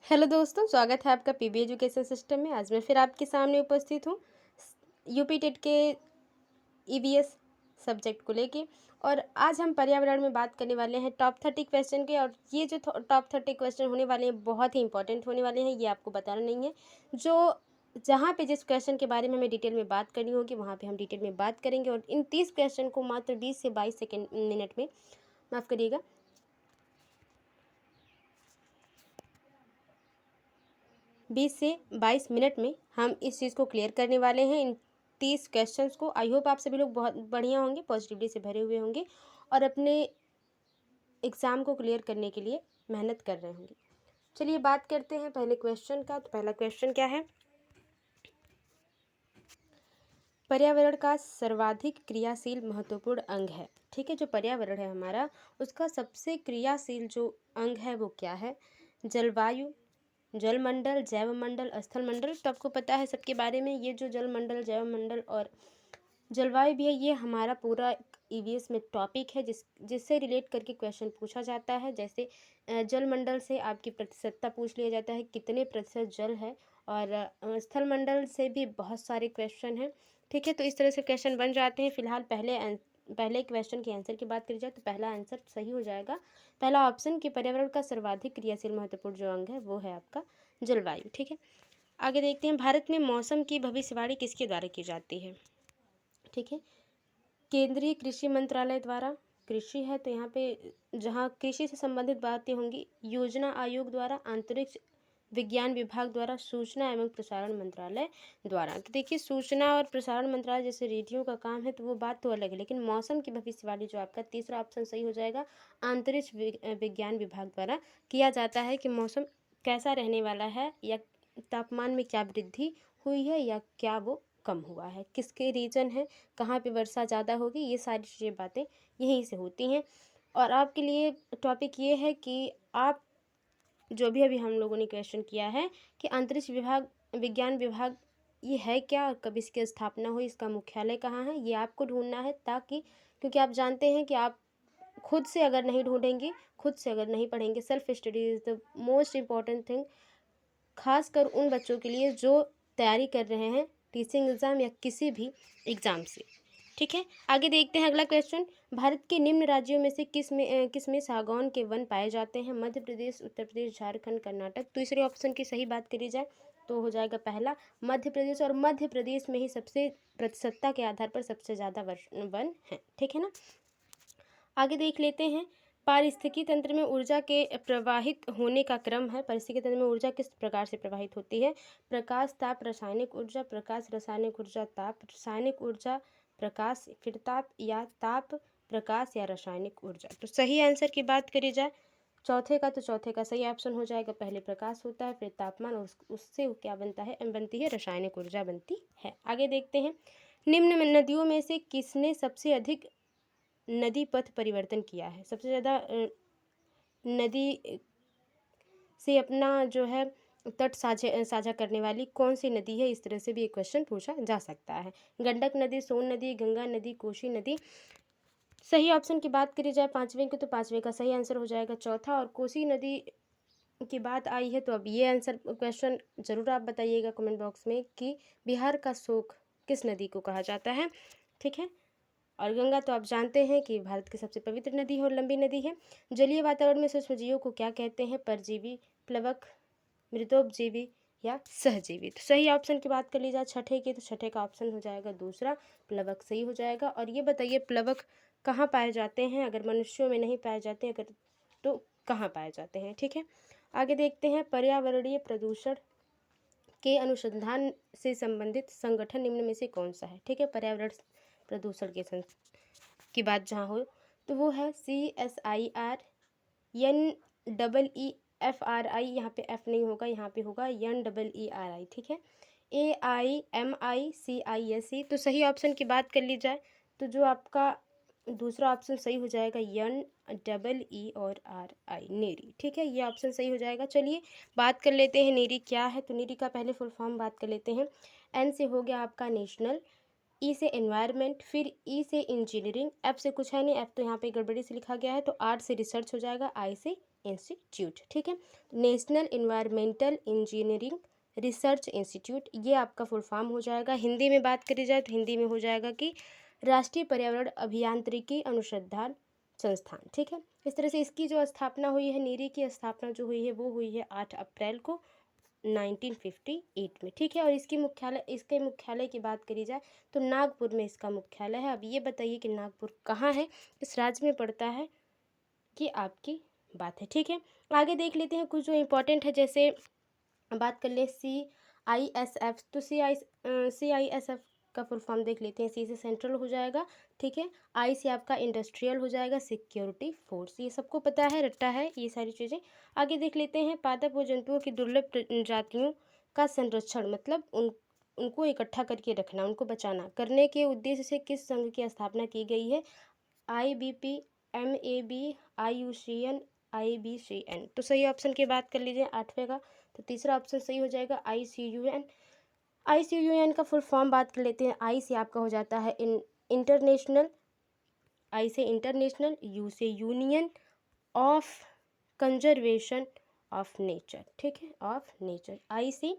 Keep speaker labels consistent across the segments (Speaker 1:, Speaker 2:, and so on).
Speaker 1: Hello दोस्तों, स्वागत है आपका पीबी एजुकेशन सिस्टम में। आज मैं फिर आपके सामने उपस्थित हूँ यूपी टेट के ईवीएस सब्जेक्ट को लेके। और आज हम पर्यावरण में बात करने वाले हैं टॉप 30 क्वेश्चन के। और ये जो टॉप 30 क्वेश्चन होने वाले हैं बहुत ही इंपॉर्टेंट होने वाले हैं, ये आपको बताना नहीं है। जो जहाँ पे जिस क्वेश्चन के बारे में हमें डिटेल में बात करनी होगी वहाँ पे हम डिटेल में बात करेंगे। और इन 30 क्वेश्चन को मात्र 20 से 22 सेकेंड मिनट में, माफ़ करिएगा, 20 से 22 मिनट में हम इस चीज़ को क्लियर करने वाले हैं। इन 30 क्वेश्चंस को आई होप आप सभी लोग बहुत बढ़िया होंगे, पॉजिटिविटी से भरे हुए होंगे और अपने एग्ज़ाम को क्लियर करने के लिए मेहनत कर रहे होंगे। चलिए बात करते हैं पहले क्वेश्चन का। तो पहला क्वेश्चन क्या है? पर्यावरण का सर्वाधिक क्रियाशील महत्वपूर्ण अंग है। ठीक है, जो पर्यावरण है हमारा, उसका सबसे क्रियाशील जो अंग है वो क्या है? जलवायु, जलमंडल, जैवमंडल, स्थलमंडल। तो आपको पता है सबके बारे में, ये जो जलमंडल, जैवमंडल और जलवायु भी है, ये हमारा पूरा ईवीएस में टॉपिक है जिससे रिलेट करके क्वेश्चन पूछा जाता है। जैसे जलमंडल से आपकी प्रतिशतता पूछ लिया जाता है, कितने प्रतिशत जल है। और स्थलमंडल से भी बहुत सारे क्वेश्चन हैं। ठीक है, तो इस तरह से क्वेश्चन बन जाते हैं। फिलहाल पहले क्वेश्चन के आंसर की बात करी जाए तो पहला आंसर सही हो जाएगा, पहला ऑप्शन कि पर्यावरण का सर्वाधिक क्रियाशील महत्वपूर्ण जो अंग है वो है आपका जलवायु। ठीक है, आगे देखते हैं। भारत में मौसम की भविष्यवाणी किसके द्वारा की जाती है? ठीक है, केंद्रीय कृषि मंत्रालय द्वारा। कृषि है तो यहाँ पे जहाँ कृषि से संबंधित बातें होंगी, योजना आयोग द्वारा, अंतरिक्ष विज्ञान विभाग द्वारा, सूचना एवं प्रसारण मंत्रालय द्वारा। तो देखिए, सूचना और प्रसारण मंत्रालय जैसे रेडियो का काम है तो वो बात तो अलग है, लेकिन मौसम की भविष्यवाणी जो आपका तीसरा ऑप्शन सही हो जाएगा, अंतरिक्ष विज्ञान विभाग द्वारा किया जाता है कि मौसम कैसा रहने वाला है, या तापमान में क्या वृद्धि हुई है या क्या वो कम हुआ है, किसके रीजन है, कहाँ पे वर्षा ज़्यादा होगी, ये सारी चीज़ें बातें यहीं से होती हैं। और आपके लिए टॉपिक ये है कि आप जो भी अभी हम लोगों ने क्वेश्चन किया है कि अंतरिक्ष विभाग, विज्ञान विभाग ये है क्या और कब इसकी स्थापना हुई, इसका मुख्यालय कहाँ है, ये आपको ढूंढना है। ताकि क्योंकि आप जानते हैं कि आप खुद से अगर नहीं ढूंढेंगे, खुद से अगर नहीं पढ़ेंगे, self study is the most important thing, खासकर उन बच्चों के लिए जो तैयारी कर रहे हैं टीचिंग एग्ज़ाम या किसी भी एग्ज़ाम से। ठीक है, आगे देखते हैं अगला क्वेश्चन। भारत के निम्न राज्यों में से किस में सागौन के वन पाए जाते हैं? मध्य प्रदेश, उत्तर प्रदेश, झारखंड, कर्नाटक। तीसरे ऑप्शन की सही बात करी जाए तो हो जाएगा पहला मध्य प्रदेश। और मध्य प्रदेश में ही सबसे प्रतिशतता के आधार पर सबसे ज़्यादा वन है। ठीक है ना, आगे देख लेते हैं। पारिस्थितिकी तंत्र में ऊर्जा के प्रवाहित होने का क्रम है। पारिस्थितिकी तंत्र में ऊर्जा किस प्रकार से प्रवाहित होती है? प्रकाश, ताप, रासायनिक ऊर्जा, प्रकाश, रासायनिक ऊर्जा, ताप, रासायनिक ऊर्जा, प्रकाश, फिर ताप, या ताप, प्रकाश, या रासायनिक ऊर्जा। तो सही आंसर की बात करी जाए चौथे का, तो चौथे का सही ऑप्शन हो जाएगा। पहले प्रकाश होता है, फिर तापमान, और उससे वो क्या बनती है रासायनिक ऊर्जा बनती है। आगे देखते हैं। निम्न नदियों में से किसने सबसे अधिक नदी पथ परिवर्तन किया है? सबसे ज़्यादा नदी से अपना जो है तट साझा करने वाली कौन सी नदी है? इस तरह से भी एक क्वेश्चन पूछा जा सकता है। गंडक नदी, सोन नदी, गंगा नदी, कोसी नदी। सही ऑप्शन की बात करी जाए पाँचवें की, तो पाँचवें का सही आंसर हो जाएगा चौथा। और कोसी नदी की बात आई है तो अब ये आंसर क्वेश्चन ज़रूर आप बताइएगा कमेंट बॉक्स में कि बिहार का शोक किस नदी को कहा जाता है। ठीक है, और गंगा तो आप जानते हैं कि भारत की सबसे पवित्र नदी है और लंबी नदी है। जलीय वातावरण में सूक्ष्मजीवों को क्या कहते हैं? परजीवी, प्लवक, मृतोपजीवी, या सहजीवी। तो सही ऑप्शन की बात कर ली जाए छठे की, तो छठे का ऑप्शन हो जाएगा दूसरा, प्लवक सही हो जाएगा। और ये बताइए प्लवक कहाँ पाए जाते हैं? अगर मनुष्यों में नहीं पाए जाते हैं अगर, तो कहाँ पाए जाते हैं? ठीक है, आगे देखते हैं। पर्यावरणीय प्रदूषण के अनुसंधान से संबंधित संगठन निम्न में से कौन सा है? ठीक है, पर्यावरण प्रदूषण के की बात जहाँ हो तो वो है CSIR, NEEFRI। यहाँ पे F नहीं होगा, यहाँ पे होगा NEERI। ठीक है, AIMICISE। तो सही ऑप्शन की बात कर ली जाए तो जो आपका दूसरा ऑप्शन सही हो जाएगा NEERI, नेरी। ठीक है, ये ऑप्शन सही हो जाएगा। चलिए बात कर लेते हैं नेरी क्या है। तो नेरी का पहले फुल फॉर्म बात कर लेते हैं। N से हो गया आपका नेशनल ई से एनवायरनमेंट, फिर ई से इंजीनियरिंग, एफ से कुछ है नहीं, एफ तो यहाँ पे गड़बड़ी से लिखा गया है, तो आर से रिसर्च हो जाएगा, आई से इंस्टीट्यूट। ठीक है, national environmental engineering research institute, ये आपका फुल फॉर्म हो जाएगा। हिंदी में बात करी जाए तो हिंदी में हो जाएगा कि राष्ट्रीय पर्यावरण अभियांत्रिकी अनुसंधान संस्थान। ठीक है, इस तरह से इसकी जो स्थापना हुई है, नीरी की स्थापना जो हुई है वो हुई है 8 अप्रैल को 1958 में। ठीक है, और इसके मुख्यालय की बात करी जाए तो नागपुर में इसका मुख्यालय है। अब ये बताइए कि नागपुर कहाँ है, किस राज्य में पड़ता है, कि आपकी बात है। ठीक है, आगे देख लेते हैं कुछ जो इम्पोर्टेंट है, जैसे बात कर ले CISF, तो CISF का फुल फॉर्म देख लेते हैं। सी से सेंट्रल हो जाएगा, ठीक है, आई से आपका इंडस्ट्रियल हो जाएगा, सिक्योरिटी फोर्स, ये सबको पता है, रट्टा है ये सारी चीज़ें। आगे देख लेते हैं पादप व जंतुओं की दुर्लभ प्रजातियों का संरक्षण, मतलब उनको इकट्ठा करके रखना, उनको बचाना करने के उद्देश्य से किस संघ की स्थापना की गई है, IBP, MAB, IUCN, IBCN। तो सही ऑप्शन की बात कर लीजिए 8वें का, तो तीसरा ऑप्शन सही हो जाएगा ICUN। ICUN का फुल फॉर्म बात कर लेते हैं। आई से आपका हो जाता है इंटरनेशनल, आई से इंटरनेशनल, यू से union of conservation of nature. ठीक है, ऑफ नेचर, आई से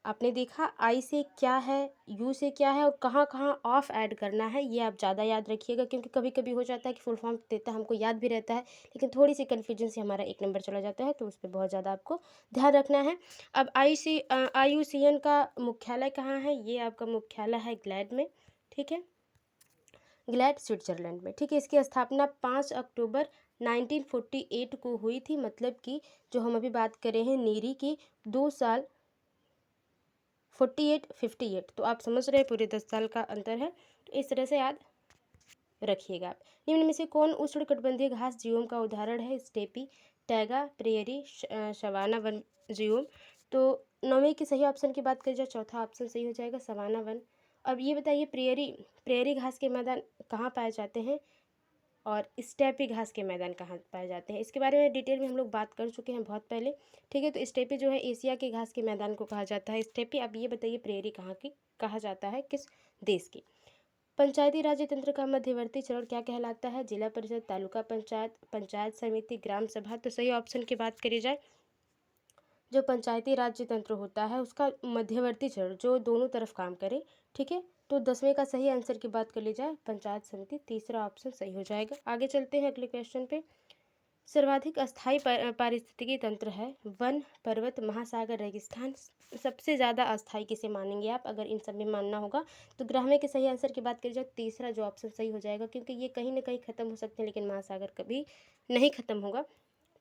Speaker 1: आपने देखा आई से क्या है, यू से क्या है, और कहाँ कहाँ ऑफ ऐड करना है, ये आप ज़्यादा याद रखिएगा, क्योंकि कभी कभी हो जाता है कि फुल फॉर्म देता है, हमको याद भी रहता है, लेकिन थोड़ी सी कन्फ्यूजन से हमारा 1 नंबर चला जाता है, तो उस पर बहुत ज़्यादा आपको ध्यान रखना है। अब IUCN का मुख्यालय कहाँ है, ये आपका मुख्यालय है ग्लैड में। ठीक है, ग्लैड स्विट्जरलैंड में। ठीक है, इसकी स्थापना 5 अक्टूबर 1948 को हुई थी, मतलब कि जो हम अभी बात कर रहे हैं नीरी की, 2 साल 48-58, तो आप समझ रहे हैं पूरे 10 साल का अंतर है, तो इस तरह से याद रखिएगा आप। निम्न में से कौन उष्णकटिबंधीय घास जीवों का उदाहरण है, स्टेपी, टैगा, प्रेयरी, सवाना वन जीवों। तो 9वें की सही ऑप्शन की बात करी जाए, चौथा ऑप्शन सही हो जाएगा सवाना वन। अब ये बताइए प्रेयरी घास के मैदान कहाँ पाए जाते हैं, और स्टेपी घास के मैदान कहाँ पाए जाते हैं, इसके बारे में डिटेल में हम लोग बात कर चुके हैं बहुत पहले। ठीक है, तो स्टेपी जो है एशिया के घास के मैदान को कहा जाता है स्टेपी। अब ये बताइए प्रेयरी कहाँ की कहा जाता है, किस देश की। पंचायती राज तंत्र का मध्यवर्ती चरण क्या कहलाता है, जिला परिषद, तालुका पंचायत, पंचायत समिति, ग्राम सभा। तो सही ऑप्शन की बात करी जाए, जो पंचायती राज तंत्र होता है उसका मध्यवर्ती चरण जो दोनों तरफ काम करे। ठीक है, तो 10वें का सही आंसर की बात कर ली जाए, पंचायत समिति, तीसरा ऑप्शन सही हो जाएगा। आगे चलते हैं अगले क्वेश्चन पे। सर्वाधिक अस्थायी पारिस्थितिकी तंत्र है, वन, पर्वत, महासागर, रेगिस्तान। सबसे ज़्यादा अस्थायी किसे मानेंगे आप, अगर इन सब में मानना होगा तो ग्राम्य के सही आंसर की बात करी जाए, तीसरा जो ऑप्शन सही हो जाएगा, क्योंकि ये कहीं ना कहीं ख़त्म हो सकते हैं लेकिन महासागर कभी नहीं ख़त्म होगा।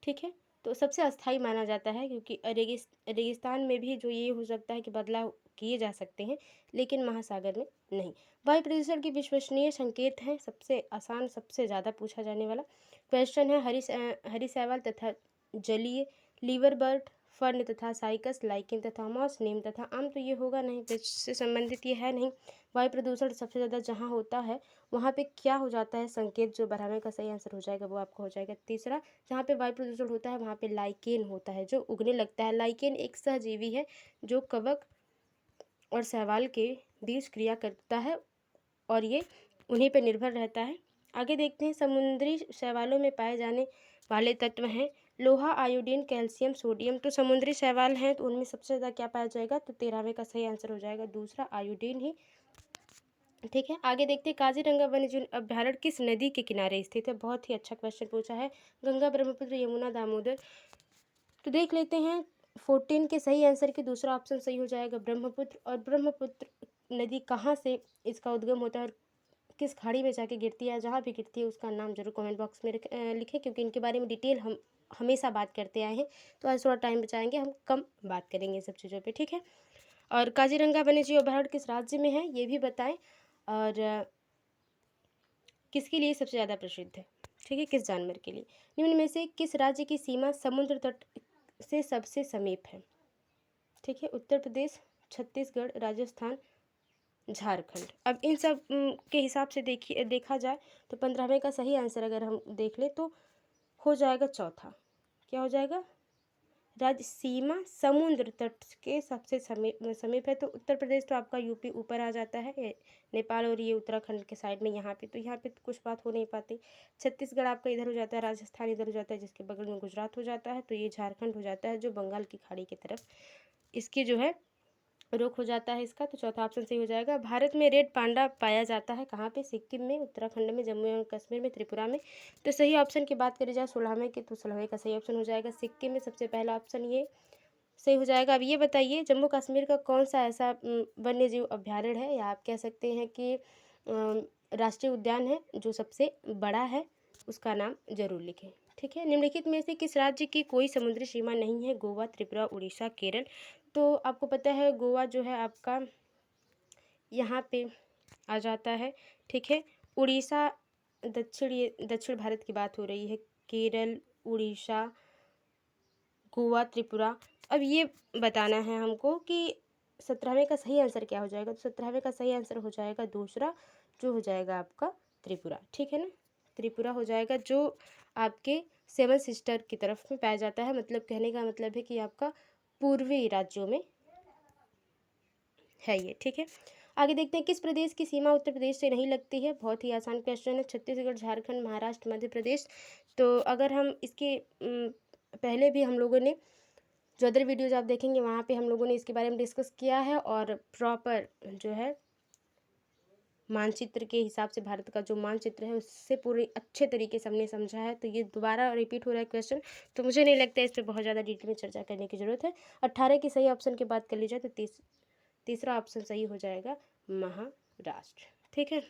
Speaker 1: ठीक है, तो सबसे अस्थाई माना जाता है, क्योंकि रेगिस्तान में भी जो ये हो सकता है कि बदलाव किए जा सकते हैं, लेकिन महासागर में नहीं। वायु प्रदूषण की विश्वसनीय संकेत हैं, सबसे आसान सबसे ज़्यादा पूछा जाने वाला क्वेश्चन है, हरी शैवाल तथा जलीय, लीवर बर्ड, फर्न तथा साइकस, लाइकेन तथा मॉस, नीम तथा आम। तो ये होगा नहीं, पेज से संबंधित ये है नहीं। वायु प्रदूषण सबसे ज़्यादा जहाँ होता है वहाँ पे क्या हो जाता है संकेत, जो बढ़ाने का सही आंसर हो जाएगा वो आपका हो जाएगा तीसरा। जहाँ पे वायु प्रदूषण होता है वहाँ पे लाइकेन होता है जो उगने लगता है। लाइकेन एक सहजीवी है जो कवक और शैवाल के बीच क्रिया करता है और ये उन्हीं पर निर्भर रहता है। आगे देखते हैं, समुद्री शैवालों में पाए जाने वाले तत्व हैं लोहा, आयोडीन, कैल्शियम, सोडियम। तो समुद्री शैवाल हैं तो उनमें सबसे ज़्यादा क्या पाया जाएगा, तो 13वें का सही आंसर हो जाएगा दूसरा, आयोडीन ही। ठीक है, आगे देखते हैं, काजीरंगा वन्यजीव अभ्यारण्य किस नदी के किनारे स्थित है। बहुत ही अच्छा क्वेश्चन पूछा है, गंगा, ब्रह्मपुत्र, यमुना, दामोदर। तो देख लेते हैं 14 के सही आंसर के दूसरा ऑप्शन सही हो जाएगा ब्रह्मपुत्र। और ब्रह्मपुत्र नदी कहाँ से इसका उद्गम होता है और किस खाड़ी में जाके गिरती है, जहाँ भी गिरती है उसका नाम जरूर कमेंट बॉक्स में लिखें, क्योंकि इनके बारे में डिटेल हम हमेशा बात करते आए हैं, तो आज थोड़ा टाइम बचाएंगे, हम कम बात करेंगे सब चीज़ों पे। ठीक है, और काजीरंगा वन्यजीव अभ्यारण्य किस राज्य में है ये भी बताएं, और किसके लिए सबसे ज़्यादा प्रसिद्ध है। ठीक है, किस जानवर के लिए। निम्न में से किस राज्य की सीमा समुद्र तट से सबसे समीप है। ठीक है, उत्तर प्रदेश, छत्तीसगढ़, राजस्थान, झारखंड। अब इन सब के हिसाब से देखा जाए तो 15वें का सही आंसर अगर हम देख ले तो हो जाएगा चौथा, क्या हो जाएगा, राज्य सीमा समुद्र तट के सबसे समीप है, तो उत्तर प्रदेश तो आपका यूपी ऊपर आ जाता है, ये नेपाल और ये उत्तराखंड के साइड में यहाँ पे, तो यहाँ पे तो कुछ बात हो नहीं पाती। छत्तीसगढ़ आपका इधर हो जाता है, राजस्थान इधर हो जाता है, जिसके बगल में गुजरात हो जाता है, तो ये झारखंड हो जाता है जो बंगाल की खाड़ी की तरफ इसकी जो है रुख हो जाता है इसका, तो चौथा ऑप्शन सही हो जाएगा। भारत में रेड पांडा पाया जाता है कहाँ पे? सिक्किम में, उत्तराखंड में, जम्मू एवं कश्मीर में, त्रिपुरा में। तो सही ऑप्शन की बात करी जाए 16वें की, तो 16वें का सही ऑप्शन हो जाएगा सिक्किम में, सबसे पहला ऑप्शन ये सही हो जाएगा। अब ये बताइए जम्मू कश्मीर का कौन सा ऐसा वन्य जीव अभ्यारण्य है, या आप कह सकते हैं कि राष्ट्रीय उद्यान है जो सबसे बड़ा है, उसका नाम जरूर लिखें। ठीक है, निम्नलिखित में से किस राज्य की कोई समुद्री सीमा नहीं है? गोवा, त्रिपुरा, उड़ीसा, केरल। तो आपको पता है गोवा जो है आपका यहाँ पे आ जाता है। ठीक है, उड़ीसा दक्षिण भारत की बात हो रही है, केरल, उड़ीसा, गोवा, त्रिपुरा। अब ये बताना है हमको कि 17वें का सही आंसर क्या हो जाएगा, तो 17वें का सही आंसर हो जाएगा दूसरा, जो हो जाएगा आपका त्रिपुरा। ठीक है ना, त्रिपुरा हो जाएगा, जो आपके सेवन सिस्टर की तरफ में पाया जाता है। मतलब कहने का मतलब है कि आपका पूर्वी राज्यों में है ये। ठीक है, आगे देखते हैं किस प्रदेश की सीमा उत्तर प्रदेश से नहीं लगती है? बहुत ही आसान क्वेश्चन है, छत्तीसगढ़, झारखंड, महाराष्ट्र, मध्य प्रदेश। तो अगर हम इसके पहले भी हम लोगों ने जो अदर वीडियोज़ आप देखेंगे वहाँ पे हम लोगों ने इसके बारे में डिस्कस किया है, और प्रॉपर जो है मानचित्र के हिसाब से भारत का जो मानचित्र है उससे पूरे अच्छे तरीके से हमने समझा है। तो ये दोबारा रिपीट हो रहा है क्वेश्चन, तो मुझे नहीं लगता है इस पर बहुत ज़्यादा डिटेल में चर्चा करने की ज़रूरत है। 18 की सही ऑप्शन की बात कर ली जाए तो तीसरा ऑप्शन सही हो जाएगा महाराष्ट्र। ठीक है,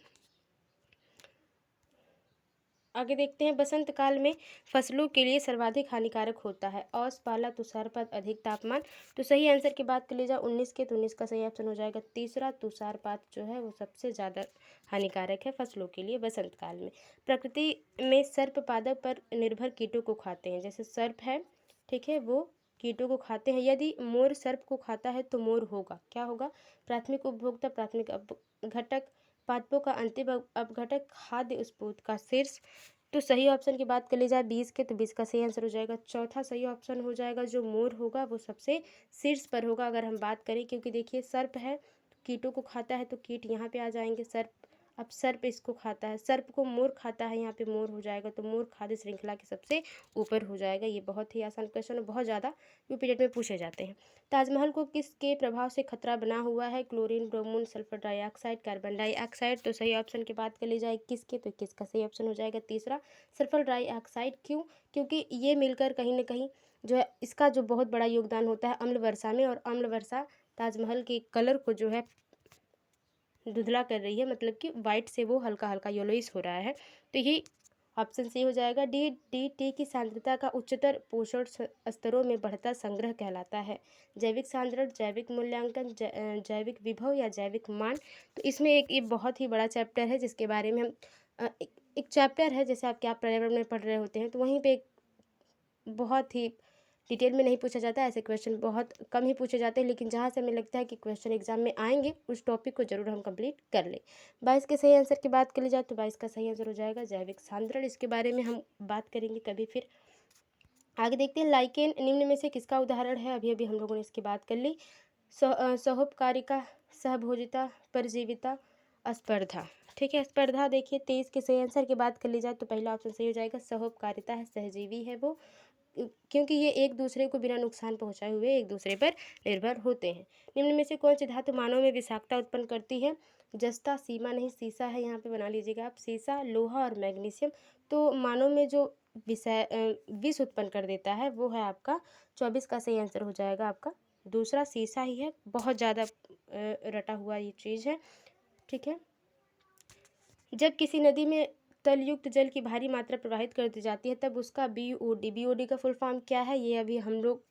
Speaker 1: आगे देखते हैं बसंत काल में फसलों के लिए सर्वाधिक हानिकारक होता है? औस, पाला, तुषारपात, अधिक तापमान। तो सही आंसर की बात कर ली जाए 19 के, तो 19 का सही ऑप्शन हो जाएगा तीसरा, तुषारपात जो है वो सबसे ज़्यादा हानिकारक है फसलों के लिए बसंत काल में। प्रकृति में सर्प पादप पर निर्भर कीटों को खाते हैं, जैसे सर्प है, ठीक है, वो कीटों को खाते हैं। यदि मोर सर्प को खाता है तो मोर होगा, क्या होगा? प्राथमिक उपभोक्ता, प्राथमिक अपघटक, पादपों का अंतिम अपघटक, खाद्य स्रोत का शीर्ष। तो सही ऑप्शन की बात कर ली जाए 20 के, तो 20 का सही आंसर हो जाएगा चौथा सही ऑप्शन हो जाएगा, जो मोर होगा वो सबसे शीर्ष पर होगा अगर हम बात करें, क्योंकि देखिए सर्प है तो कीटों को खाता है, तो कीट यहाँ पे आ जाएंगे, सर्प। अब सर्प इसको खाता है, सर्प को मोर खाता है, यहाँ पे मोर हो जाएगा, तो मोर खाद्य श्रृंखला के सबसे ऊपर हो जाएगा। ये बहुत ही आसान क्वेश्चन है, बहुत ज़्यादा यूपीटेट में पूछे जाते हैं। ताजमहल को किसके प्रभाव से खतरा बना हुआ है? Chlorine, bromine, sulphur dioxide, carbon dioxide. तो सही ऑप्शन की बात कर ली जाए 21 के, तो 21 का सही ऑप्शन हो जाएगा तीसरा, सल्फर डाइऑक्साइड। क्यों? क्योंकि ये मिलकर कहीं ना कहीं जो है इसका जो बहुत बड़ा योगदान होता है अम्ल वर्षा में, और अम्ल वर्षा ताजमहल के कलर को जो है धुंधला कर रही है, मतलब कि वाइट से वो हल्का हल्का येलोइश हो रहा है। तो ये ऑप्शन सी हो जाएगा। DDT की सांद्रता का उच्चतर पोषण स्तरों में बढ़ता संग्रह कहलाता है? जैविक सांद्रण, जैविक मूल्यांकन, जैविक विभव या जैविक मान। तो इसमें एक ये बहुत ही बड़ा चैप्टर है जिसके बारे में हम एक चैप्टर है, जैसे आप पर्यावरण में पढ़ रहे होते हैं, तो वहीं पे एक बहुत ही डिटेल में नहीं पूछा जाता है, ऐसे क्वेश्चन बहुत कम ही पूछे जाते हैं, लेकिन जहाँ से हमें लगता है कि क्वेश्चन एग्जाम में आएंगे उस टॉपिक को जरूर हम कंप्लीट कर लें। 22 के सही आंसर की बात कर ली जाए तो 22 का सही आंसर हो जाएगा जैविक सांद्रण। इसके बारे में हम बात करेंगे कभी फिर। आगे देखते हैं लाइकेन निम्न में से किसका उदाहरण है? अभी अभी हम लोगों ने इसकी बात कर ली। सहोपकारिता, सहभोजिता, परजीविता, स्पर्धा। ठीक है, स्पर्धा देखिए 23 के सही आंसर की बात कर ली जाए तो पहला ऑप्शन सही हो जाएगा, सहोपकारिता है, सहजीवी है वो, क्योंकि ये एक दूसरे को बिना नुकसान पहुंचाए हुए एक दूसरे पर निर्भर होते हैं। निम्न में से कौन सी धातु मानव में विषाक्तता उत्पन्न करती है? जस्ता, सीमा नहीं सीसा है, यहाँ पे बना लीजिएगा आप, सीसा, लोहा और मैग्नीशियम। तो मानव में जो विष उत्पन्न कर देता है वो है आपका 24 का सही आंसर हो जाएगा आपका दूसरा, सीसा ही है। बहुत ज़्यादा रटा हुआ ये चीज़ है। ठीक है, जब किसी नदी में तलयुक्त जल की भारी मात्रा प्रवाहित कर दी जाती है तब उसका BOD का फुल फॉर्म क्या है? ये अभी हम लोग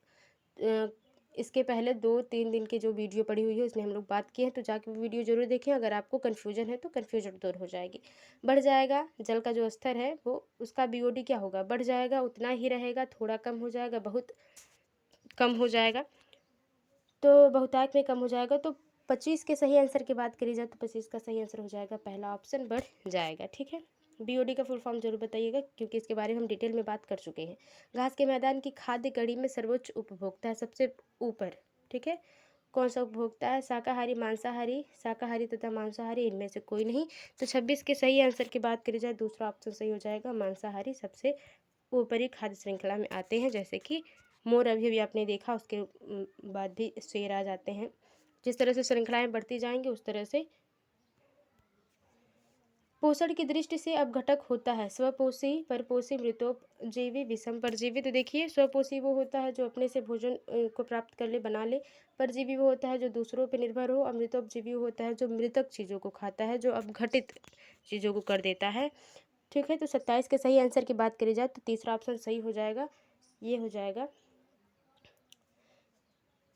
Speaker 1: इसके पहले 2-3 दिन की जो वीडियो पड़ी हुई है उसमें हम लोग बात किए हैं, तो जाके वो वीडियो जरूर देखें। अगर आपको कन्फ्यूजन है तो कन्फ्यूजन दूर हो जाएगी। बढ़ जाएगा जल का जो स्तर है वो उसका BOD क्या होगा? बढ़ जाएगा, उतना ही रहेगा, थोड़ा कम हो जाएगा, बहुत कम हो जाएगा, तो बहुतायत में कम हो जाएगा। तो 25 के सही आंसर की बात करी जाए तो 25 का सही आंसर हो जाएगा पहला ऑप्शन, बढ़ जाएगा। ठीक है, BOD का फुल फॉर्म जरूर बताइएगा, क्योंकि इसके बारे में हम डिटेल में बात कर चुके हैं। घास के मैदान की खाद्य कड़ी में सर्वोच्च उपभोक्ता है, सबसे ऊपर, ठीक है। कौन सा उपभोक्ता है? शाकाहारी, मांसाहारी, शाकाहारी तथा मांसाहारी, इनमें से कोई नहीं। तो 26 के सही आंसर की बात करी जाए, दूसरा ऑप्शन सही हो जाएगा, मांसाहारी सबसे ऊपरी खाद्य श्रृंखला में आते हैं। जैसे कि मोर अभी भी आपने देखा, उसके बाद भी शेर आ जाते हैं। जिस तरह से श्रृंखलाएं बढ़ती जाएंगी उस तरह से पोषण की दृष्टि से अपघटक होता है स्वपोषी, परपोषी, मृतोपजीवी, विषम परजीवी। तो देखिए, स्वपोषी वो होता है जो अपने से भोजन को प्राप्त कर ले, बना ले। परजीवी वो होता है जो दूसरों पर निर्भर हो, और मृतोपजीवी वो होता है जो मृतक चीज़ों को खाता है, जो अपघटित चीज़ों को कर देता है। ठीक है, तो 27 के सही आंसर की बात करी जाए तो तीसरा ऑप्शन सही हो जाएगा, ये हो जाएगा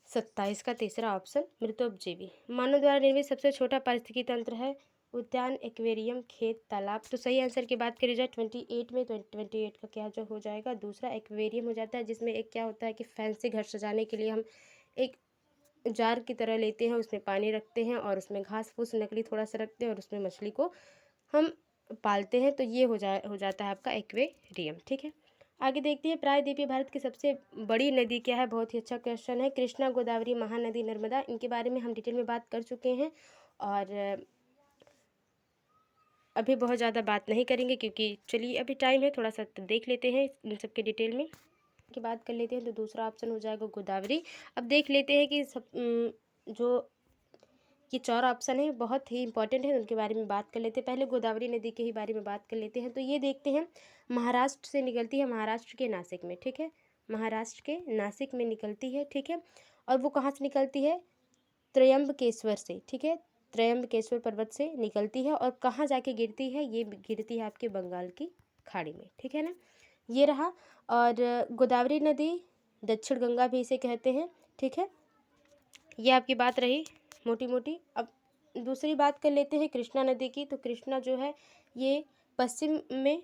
Speaker 1: 27 का तीसरा ऑप्शन, मृतोपजीवी। मानव द्वारा निर्मित सबसे छोटा पारिस्थितिकी तंत्र है उद्यान, एक्वेरियम, खेत, तालाब। तो सही आंसर की बात करी जाए 28 में, 28 का क्या जो हो जाएगा, दूसरा एक्वेरियम हो जाता है, जिसमें एक क्या होता है कि फैंसी घर सजाने के लिए हम एक जार की तरह लेते हैं, उसमें पानी रखते हैं और उसमें घास फूस नकली थोड़ा सा रखते हैं और उसमें मछली को हम पालते हैं। तो ये हो जाता है आपका एक्वेरियम। ठीक है, आगे देखते हैं, प्रायद्वीपीय भारत की सबसे बड़ी नदी क्या है? बहुत ही अच्छा क्वेश्चन है। कृष्णा, गोदावरी, महानदी, नर्मदा। इनके बारे में हम डिटेल में बात कर चुके हैं और अभी बहुत ज़्यादा बात नहीं करेंगे, क्योंकि चलिए अभी टाइम है, थोड़ा सा तो देख लेते हैं इन सब के डिटेल में की बात कर लेते हैं। तो दूसरा ऑप्शन हो जाएगा गोदावरी। अब देख लेते हैं कि जो ये 4 ऑप्शन है बहुत ही इंपॉर्टेंट है, उनके बारे में बात कर लेते हैं। पहले गोदावरी नदी के ही बारे में बात कर लेते हैं। तो ये देखते हैं, महाराष्ट्र से निकलती है, महाराष्ट्र के नासिक में। ठीक है, महाराष्ट्र के नासिक में निकलती है। ठीक है, और वो कहाँ से निकलती है? त्रयंबकेश्वर से। ठीक है, त्रयंबकेश्वर पर्वत से निकलती है और कहाँ जाके गिरती है? ये गिरती है आपके बंगाल की खाड़ी में। ठीक है ना, ये रहा। और गोदावरी नदी, दक्षिण गंगा भी इसे कहते हैं। ठीक है, ये आपकी बात रही मोटी मोटी। अब दूसरी बात कर लेते हैं कृष्णा नदी की। तो कृष्णा जो है ये पश्चिम में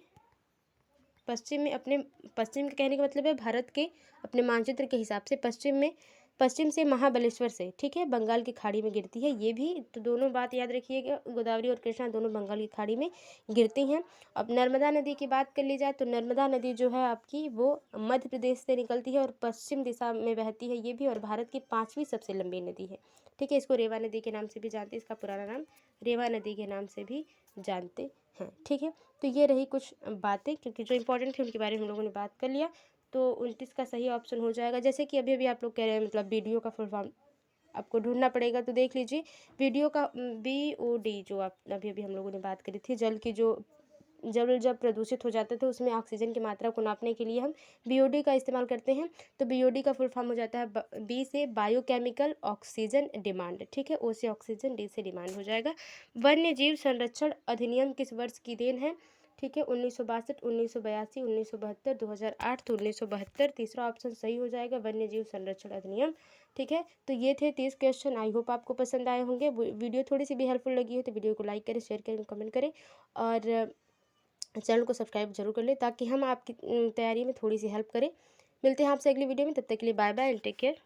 Speaker 1: अपने, पश्चिम के कहने का मतलब है भारत के अपने मानचित्र के हिसाब से पश्चिम से महाबलेश्वर से, ठीक है, बंगाल की खाड़ी में गिरती है। ये भी तो दोनों बात याद रखिएगा, गोदावरी और कृष्णा दोनों बंगाल की खाड़ी में गिरती हैं। अब नर्मदा नदी की बात कर ली जाए तो नर्मदा नदी जो है आपकी वो मध्य प्रदेश से निकलती है और पश्चिम दिशा में बहती है ये भी, और भारत की 5वीं सबसे लंबी नदी है। ठीक है, इसको रेवा नदी के नाम से भी जानते हैं, इसका पुराना नाम रेवा नदी के नाम से भी जानते हैं। ठीक है, तो ये रही कुछ बातें, क्योंकि जो इंपॉर्टेंट थी उनके बारे में हम लोगों ने बात कर लिया। तो 29 का सही ऑप्शन हो जाएगा। जैसे कि अभी आप लोग कह रहे हैं, मतलब वीडियो का फुल फॉर्म आपको ढूंढना पड़ेगा, तो देख लीजिए वीडियो का BOD जो आप अभी हम लोगों ने बात करी थी, जल की जो जब प्रदूषित हो जाते थे उसमें ऑक्सीजन की मात्रा को नापने के लिए हम BOD का इस्तेमाल करते हैं। तो BOD का फुल फॉर्म हो जाता है B से बायोकेमिकल ऑक्सीजन डिमांड। ठीक है, O से ऑक्सीजन, D से डिमांड हो जाएगा। वन्य जीव संरक्षण अधिनियम किस वर्ष की देन है? ठीक है, 1962, 1982, 1972, 2008। तो 1972 तीसरा ऑप्शन सही हो जाएगा, वन्य जीव संरक्षण अधिनियम। ठीक है, तो ये थे 30 क्वेश्चन। आई होप आपको पसंद आए होंगे। वीडियो थोड़ी सी भी हेल्पफुल लगी हो तो वीडियो को लाइक करें, शेयर करें, कमेंट करें और चैनल को सब्सक्राइब जरूर कर लें, ताकि हम आपकी तैयारी में थोड़ी सी हेल्प करें। मिलते हैं आपसे अगली वीडियो में, तब तक के लिए bye bye and take care.